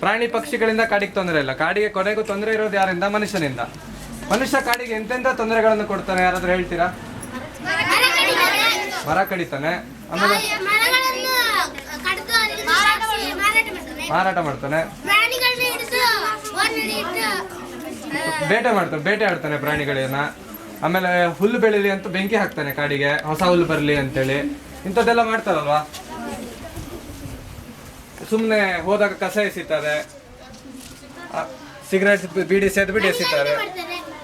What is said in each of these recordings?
ಪ್ರಾಣಿ ಪಕ್ಷಿಗಳಿಂದ ಕಾಡಿಗೆ ತೊಂದರೆ ಇಲ್ಲ. ಕಾಡಿಗೆ ಕೊನೆಗೂ ತೊಂದರೆ ಇರೋದು ಯಾರಿಂದ? ಮನುಷ್ಯನಿಂದ. ಮನುಷ್ಯ ಕಾಡಿಗೆ ಎಂತೆಂಥ ತೊಂದರೆಗಳನ್ನು ಕೊಡ್ತಾನೆ ಯಾರಾದ್ರೂ ಹೇಳ್ತೀರಾ? ಮರ ಕಡಿತಾನೆ, ಆಮೇಲೆ ಮಾರಾಟ ಮಾಡ್ತಾನೆ, ಬೇಟೆ ಆಡ್ತಾನೆ ಪ್ರಾಣಿಗಳನ್ನ. ಆಮೇಲೆ ಹುಲ್ಲು ಬೆಳಿಲಿ ಅಂತ ಬೆಂಕಿ ಹಾಕ್ತಾನೆ ಕಾಡಿಗೆ, ಹೊಸ ಹುಲ್ಲು ಬರಲಿ ಅಂತೇಳಿ. ಇಂಥದ್ದೆಲ್ಲ ಮಾಡ್ತಾರಲ್ವಾ. ಸುಮ್ಮನೆ ಹೋದಾಗ ಕಸ ಎಸಿತಾರೆ, ಸಿಗರೇಟ್ ಬೀಡಿ ಸೇದ್ಬಿಟ್ಟು ಎಸಿತಾರೆ,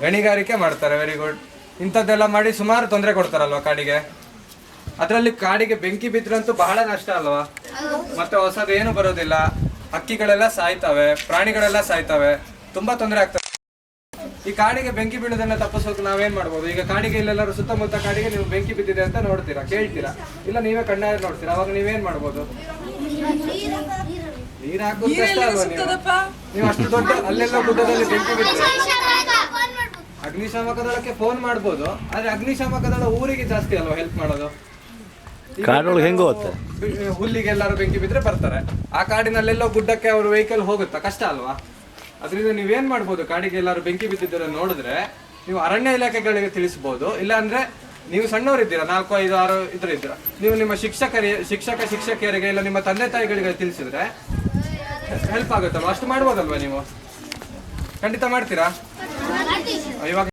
ಗಣಿಗಾರಿಕೆ ಮಾಡ್ತಾರೆ. Very good. ಇಂಥದ್ದೆಲ್ಲ ಮಾಡಿ ಸುಮಾರು ತೊಂದರೆ ಕೊಡ್ತಾರಲ್ವಾ ಕಾಡಿಗೆ. ಅದರಲ್ಲಿ ಕಾಡಿಗೆ ಬೆಂಕಿ ಬಿದ್ರಂತೂ ಬಹಳ ನಷ್ಟ ಅಲ್ವಾ. ಮತ್ತೆ ಹೊಸದು ಏನು ಬರೋದಿಲ್ಲ, ಹಕ್ಕಿಗಳೆಲ್ಲ ಸಾಯ್ತವೆ, ಪ್ರಾಣಿಗಳೆಲ್ಲ ಸಾಯ್ತವೆ, ತುಂಬಾ ತೊಂದರೆ ಆಗ್ತವೆ. ಈ ಕಾಡಿಗೆ ಬೆಂಕಿ ಬೀಳೋದನ್ನ ತಪ್ಪಿಸೋಕೆ ನಾವೇನ್ ಮಾಡ್ಬೋದು? ಈಗ ಕಾಡಿಗೆ ಇಲ್ಲೆಲ್ಲರೂ ಸುತ್ತಮುತ್ತ ಕಾಡಿಗೆ ನೀವು ಬೆಂಕಿ ಬಿದ್ದಿದೆ ಅಂತ ನೋಡ್ತೀರಾ, ಕೇಳ್ತೀರಾ, ಇಲ್ಲ ನೀವೇ ಕಣ್ಣಾರೆ ನೋಡ್ತೀರಾ. ಅವಾಗ ನೀವೇನ್ ಮಾಡ್ಬೋದು? ನೀರ್ ಹಾಕೋದು ಕಷ್ಟ ಅಲ್ವಾ? ನೀವು ಅಷ್ಟು ದೊಡ್ಡ ಅಲ್ಲೆಲ್ಲ ಗುಡ್ಡದಲ್ಲಿ ಬೆಂಕಿ ಬಿದ್ದರೆ ಅಗ್ನಿಶಾಮಕ ಫೋನ್ ಮಾಡ್ಬೋದು, ಆದ್ರೆ ಅಗ್ನಿಶಾಮಕ ದಳ ಊರಿಗೆ ಜಾಸ್ತಿ ಅಲ್ವಾ ಹೆಲ್ಪ್ ಮಾಡೋದು. ಹುಲ್ಲಿಗೆಲ್ಲಾರು ಬೆಂಕಿ ಬಿದ್ರೆ ಬರ್ತಾರೆ, ಆ ಕಾಡಿನಲ್ಲೆಲ್ಲೋ ಗುಡ್ಡಕ್ಕೆ ಅವ್ರ ವೆಹಿಕಲ್ ಹೋಗುತ್ತಾ? ಕಷ್ಟ ಅಲ್ವಾ. ಅದರಿಂದ ನೀವೇನ್ ಮಾಡ್ಬೋದು? ಕಾಡಿಗೆ ಎಲ್ಲಾರು ಬೆಂಕಿ ಬಿದ್ದಿದ್ರೆ ನೋಡಿದ್ರೆ ನೀವು ಅರಣ್ಯ ಇಲಾಖೆಗಳಿಗೆ ತಿಳಿಸಬಹುದು. ಇಲ್ಲ ಅಂದ್ರೆ ನೀವು ಸಣ್ಣವರಿದ್ದೀರಾ, 4, 5, 6 ಇದ್ರ ನೀವು ನಿಮ್ಮ ಶಿಕ್ಷಕಿಯರಿಗೆ ಇಲ್ಲ ನಿಮ್ಮ ತಂದೆ ತಾಯಿಗಳಿಗೆ ತಿಳಿಸಿದ್ರೆ ಹೆಲ್ಪ್ ಆಗುತ್ತಲ್ವ. ಅಷ್ಟು ಮಾಡ್ಬೋದಲ್ವಾ ನೀವು? ಖಂಡಿತ ಮಾಡ್ತೀರಾ? ಇವಾಗ